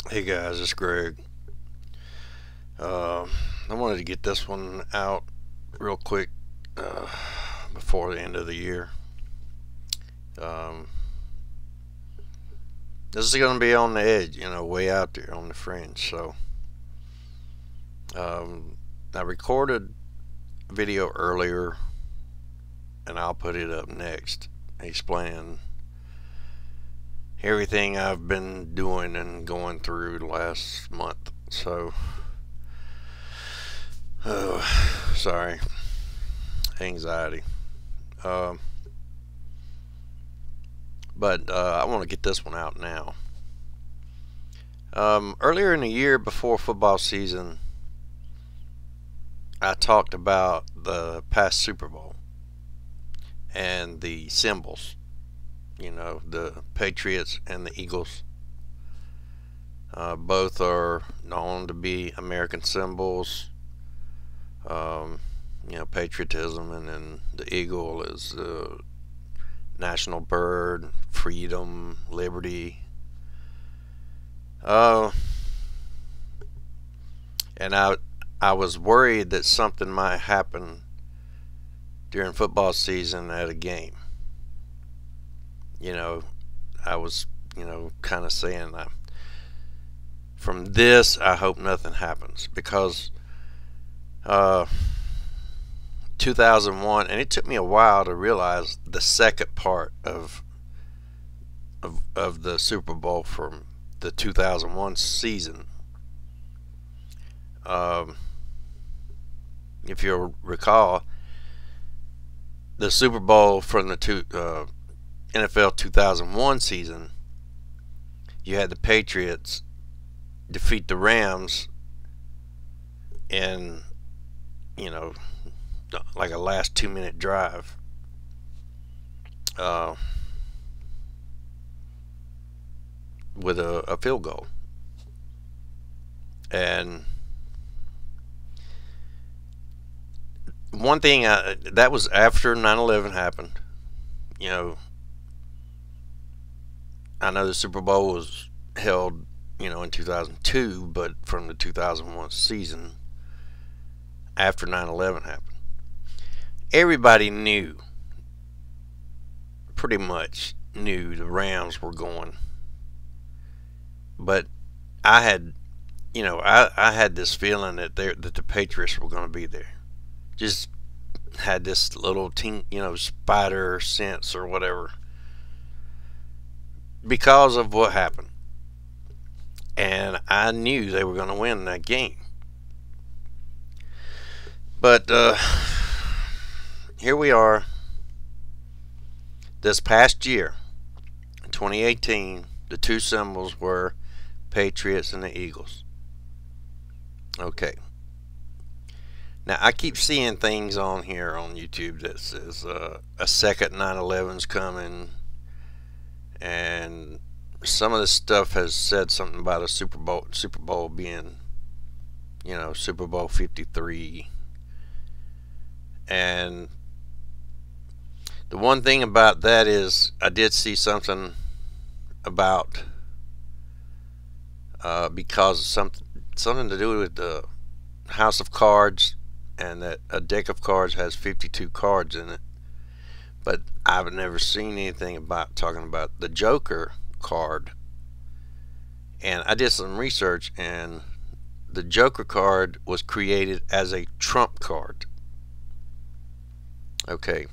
Hey guys, it's Greg. I wanted to get this one out real quick uh, before the end of the year. Um, this is going to be on the edge, way out there on the fringe. So I recorded a video earlier, and I'll put it up next, explaining everything I've been doing and going through the last month. So, sorry, anxiety. Um, but I want to get this one out now. Earlier in the year, before football season, I talked about the past Super Bowl and the symbols. The Patriots and the Eagles. Both are known to be American symbols. Patriotism, and then the eagle is the national bird, freedom, liberty. Uh, and I was worried that something might happen during football season at a game. I was, kind of saying that from this, I hope nothing happens, because 2001, and it took me a while to realize the second part of the Super Bowl from the 2001 season. If you'll recall, the Super Bowl from the NFL 2001 season, you had the Patriots defeat the Rams in, like a last 2-minute drive. With a field goal. And one thing, that was after 9/11 happened. I know the Super Bowl was held, in 2002, but from the 2001 season, after 9/11 happened, everybody knew, pretty much knew, the Rams were going. But I had, I had this feeling that the Patriots were going to be there. Just had this little spider sense or whatever, because of what happened. And I knew they were going to win that game. But here we are, this past year, 2018. The two symbols were Patriots and the Eagles. Okay. Now, I keep seeing things on here on YouTube that says a second 9/11's coming, and some of this stuff has said something about a Super Bowl being, Super Bowl 53. And the one thing about that is, I did see something about because of something to do with the House of Cards, and that a deck of cards has 52 cards in it. But I've never seen anything about talking about the Joker card. And I did some research, and the Joker card was created as a trump card. Okay.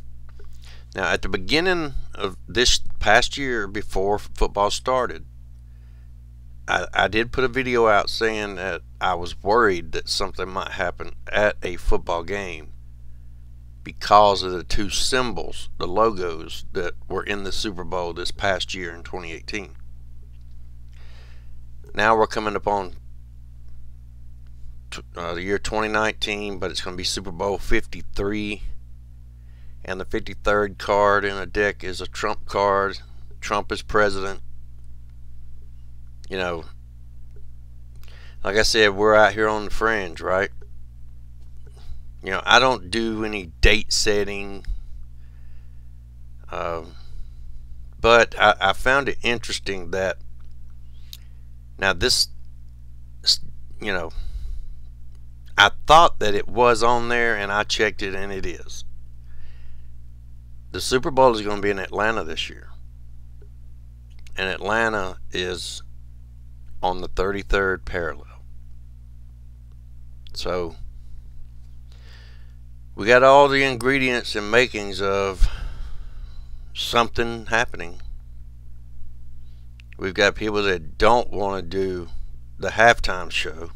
Now, at the beginning of this past year, before football started, I did put a video out saying that I was worried that something might happen at a football game because of the two symbols, the logos that were in the Super Bowl this past year in 2018. Now we're coming up on the year 2019, but it's going to be Super Bowl 53. And the 53rd card in a deck is a Trump card. Trump is president. Like I said, we're out here on the fringe, right? I don't do any date setting. But I found it interesting that now this you know, I thought that it was on there, and I checked it, and it is. The Super Bowl is going to be in Atlanta this year. And Atlanta is on the 33rd parallel. So we got all the ingredients and makings of something happening. We've got people that don't want to do the halftime show.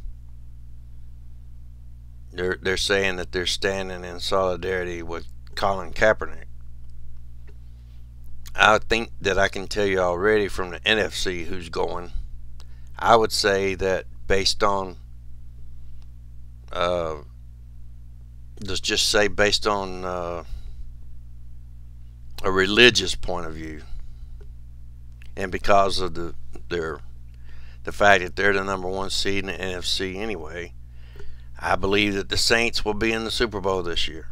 They're saying that they're standing in solidarity with Colin Kaepernick. I think that I can tell you already from the NFC who's going. I would say that based on let's just say based on a religious point of view, and because of the fact that they're the #1 seed in the NFC anyway, I believe that the Saints will be in the Super Bowl this year.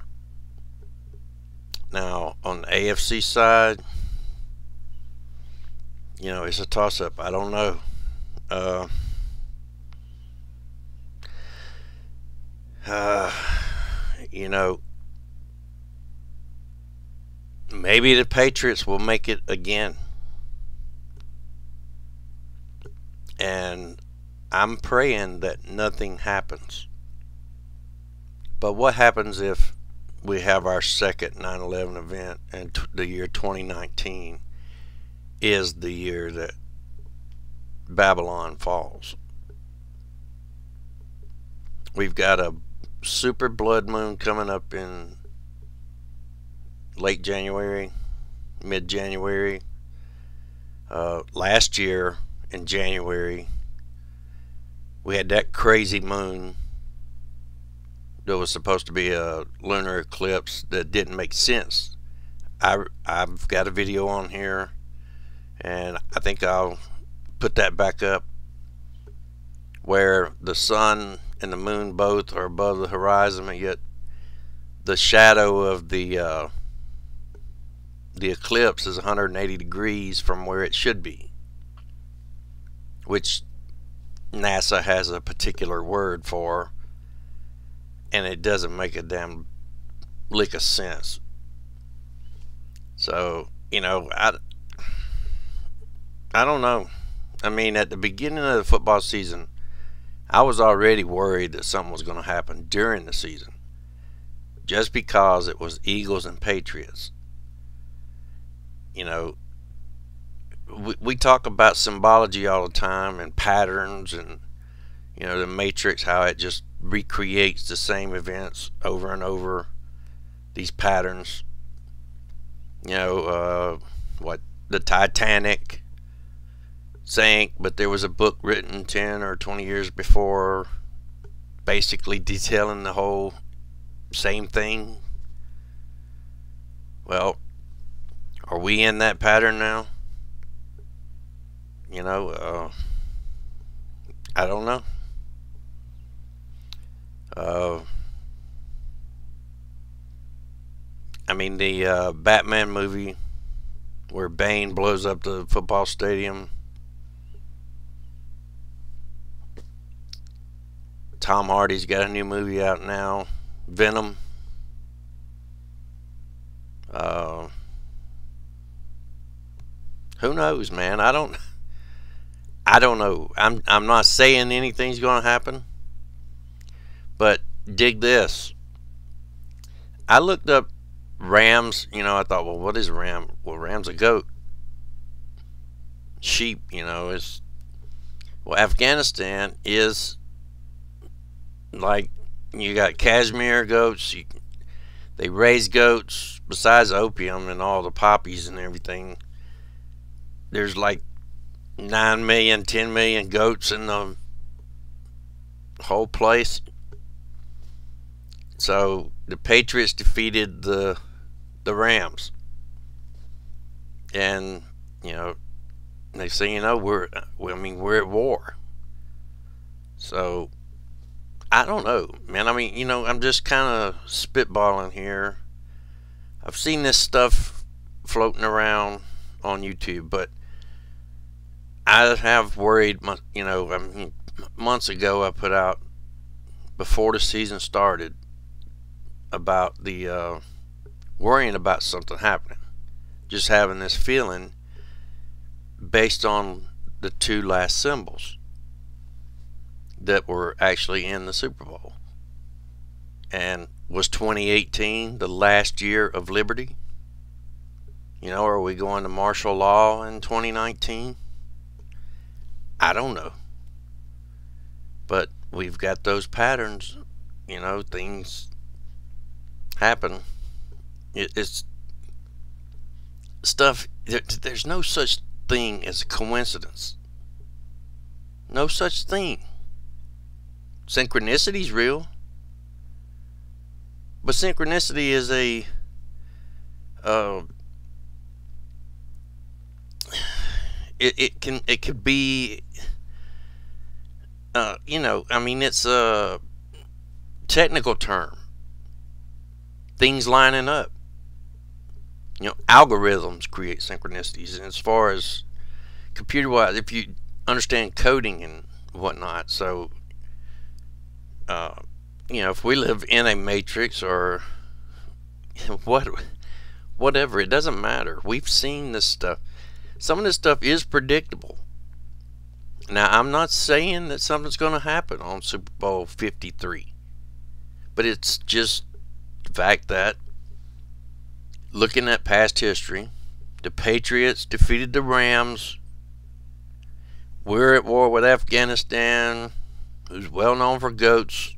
Now, on the AFC side, you know, it's a toss-up. I don't know. You know, maybe the Patriots will make it again. And I'm praying that nothing happens. But what happens if we have our second 9/11 event and the year 2019 is the year that Babylon falls? We've got a super blood moon coming up in late January, mid-January. Last year in January, we had that crazy moon. There was supposed to be a lunar eclipse that didn't make sense. I've got a video on here, and I think I'll put that back up, where the sun and the moon both are above the horizon, and yet the shadow of the eclipse is 180 degrees from where it should be, which NASA has a particular word for, and it doesn't make a damn lick of sense. So, you know, I don't know. I mean, at the beginning of the football season, I was already worried that something was going to happen during the season, just because it was Eagles and Patriots. You know, we talk about symbology all the time, and patterns, and, you know, the Matrix, how it just recreates the same events over and over, these patterns. You know, what, the Titanic sank, but there was a book written 10 or 20 years before basically detailing the whole same thing. Well, are we in that pattern now? You know, I don't know. I mean, the Batman movie where Bane blows up the football stadium. Tom Hardy's got a new movie out now, Venom. Who knows, man? I don't know. I'm not saying anything's going to happen, but dig this. I looked up rams. You know, I thought, well, what is a ram? Well, ram's a goat. Sheep, you know, is, well, Afghanistan is like, you got cashmere goats. They raise goats. Besides opium and all the poppies and everything, there's like 9 million, 10 million goats in the whole place. So the Patriots defeated the Rams, and, you know, they say, you know, we're at war. So I don't know, man. I mean, you know, I'm just kind of spitballing here. I've seen this stuff floating around on YouTube, but I have worried, you know, I mean, months ago I put out, before the season started, about the worrying about something happening, just having this feeling based on the two last symbols that were actually in the Super Bowl. And was 2018 the last year of liberty? You know, are we going to martial law in 2019? I don't know. But we've got those patterns. You know, things happen. It's stuff. There's no such thing as a coincidence. No such thing. Synchronicity's real. But synchronicity is a it could be you know, I mean, it's a technical term. Things lining up. You know, algorithms create synchronicities. And as far as computer-wise, if you understand coding and whatnot, so you know, if we live in a matrix or whatever, it doesn't matter. We've seen this stuff. Some of this stuff is predictable. Now, I'm not saying that something's going to happen on Super Bowl 53, but it's just the fact that, looking at past history, the Patriots defeated the Rams. We're at war with Afghanistan, who's well known for goats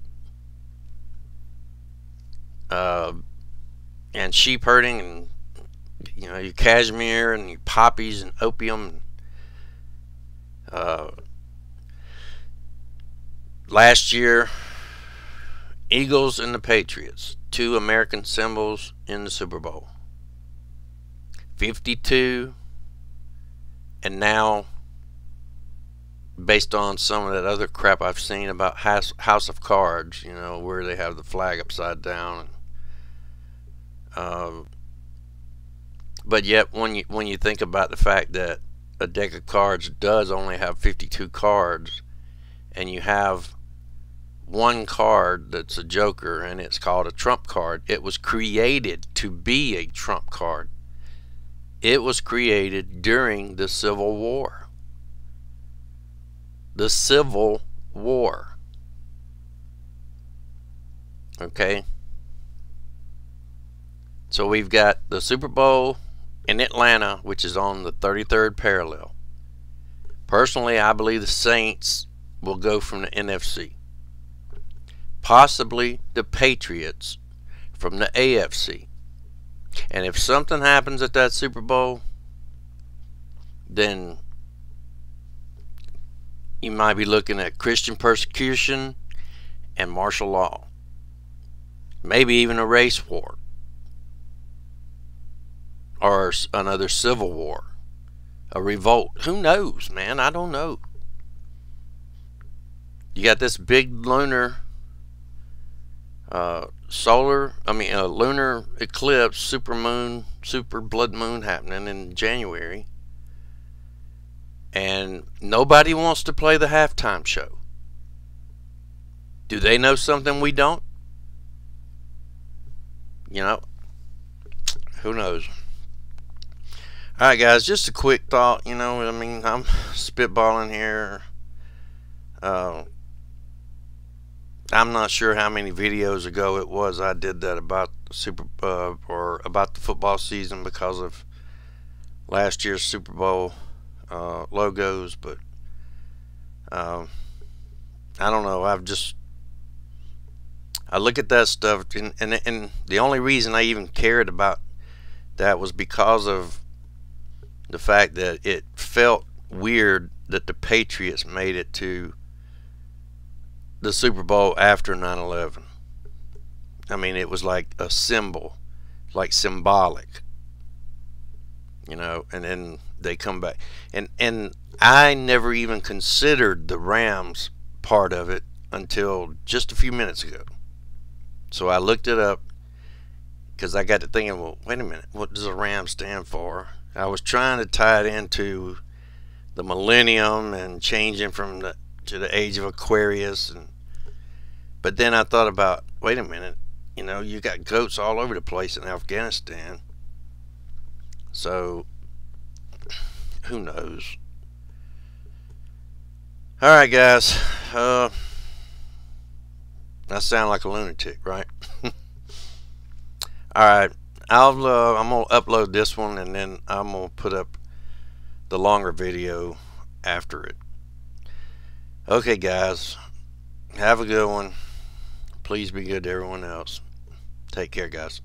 and sheep herding, and you know, your cashmere and your poppies and opium. Last year, Eagles and the Patriots, two American symbols in the Super Bowl. 52, and now, based on some of that other crap I've seen about House of Cards, you know, where they have the flag upside down. But yet, when you think about the fact that a deck of cards does only have 52 cards, and you have one card that's a joker, and it's called a trump card. It was created to be a trump card. It was created during the Civil War. The Civil War. Okay? So we've got the Super Bowl in Atlanta, which is on the 33rd parallel. Personally, I believe the Saints will go from the NFC. Possibly the Patriots from the AFC. And if something happens at that Super Bowl, then you might be looking at Christian persecution and martial law. Maybe even a race war. Or another civil war. A revolt. Who knows, man? I don't know. You got this big lunar lunar eclipse, super blood moon happening in January, and nobody wants to play the halftime show. Do they know something we don't? You know, who knows? Alright guys, just a quick thought, you know, I mean, I'm spitballing here. I'm not sure how many videos ago it was I did that about about the football season because of last year's Super Bowl logos, but I don't know. I look at that stuff, and the only reason I even cared about that was because of the fact that it felt weird that the Patriots made it to the Super Bowl after 9/11. I mean, it was like a symbol, like symbolic, you know, and then they come back. And I never even considered the Rams part of it until just a few minutes ago. So I looked it up because I got to thinking, well, wait a minute, what does the Rams stand for? I was trying to tie it into the millennium and changing from the to the age of Aquarius, but then I thought about, wait a minute, you got goats all over the place in Afghanistan, so who knows? All right, guys. I sound like a lunatic, right? All right. I'm gonna upload this one, and then I'm gonna put up the longer video after it. Okay, guys. Have a good one. Please be good to everyone else. Take care, guys.